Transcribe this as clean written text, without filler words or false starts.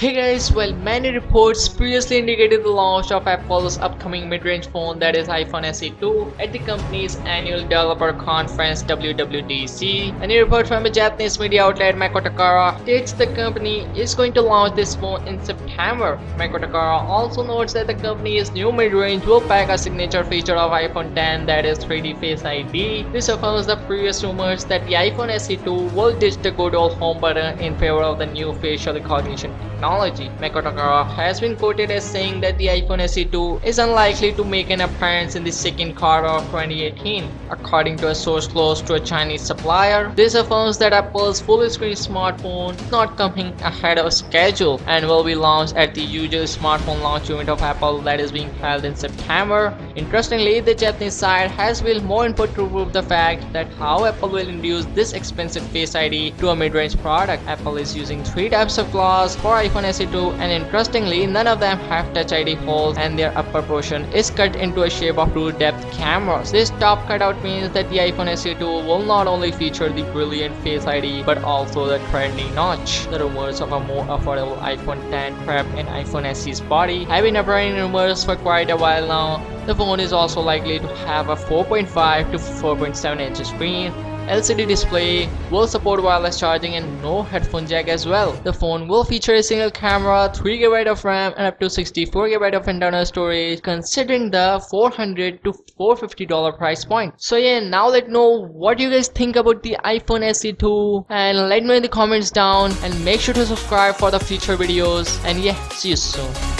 Hey guys, well, many reports previously indicated the launch of Apple's upcoming mid-range phone, that is iPhone SE2, at the company's annual developer conference WWDC. A new report from a Japanese media outlet Maiko Takara states the company is going to launch this phone in September. Maiko Takara also notes that the company's new mid-range will pack a signature feature of iPhone X, that is 3D Face ID. This affirms the previous rumors that the iPhone SE2 will ditch the good old home button in favor of the new facial recognition technology. Maiko Takara has been quoted as saying that the iPhone SE2 is unlikely to make an appearance in the second quarter of 2018. According to a source close to a Chinese supplier, this affirms that Apple's full-screen smartphone is not coming ahead of schedule and will be launched at the usual smartphone launch event of Apple that is being held in September. Interestingly, the Japanese side has revealed more input to prove the fact that how Apple will introduce this expensive Face ID to a mid-range product. Apple is using 3 types of glass for iPhone SE2, and interestingly, none of them have Touch ID holes and their upper portion is cut into a shape of true depth cameras. This top cutout means that the iPhone SE2 will not only feature the brilliant Face ID but also the trendy notch. The rumors of a more affordable iPhone X trapped in iPhone SE's body have been appearing in rumors for quite a while now. The phone is also likely to have a 4.5 to 4.7 inch screen, LCD display, will support wireless charging and no headphone jack as well. The phone will feature a single camera, 3GB of RAM and up to 64GB of internal storage, considering the $400 to $450 price point. So yeah, now let me know what you guys think about the iPhone SE2 and let me know in the comments down, and make sure to subscribe for the future videos, and yeah, see you soon.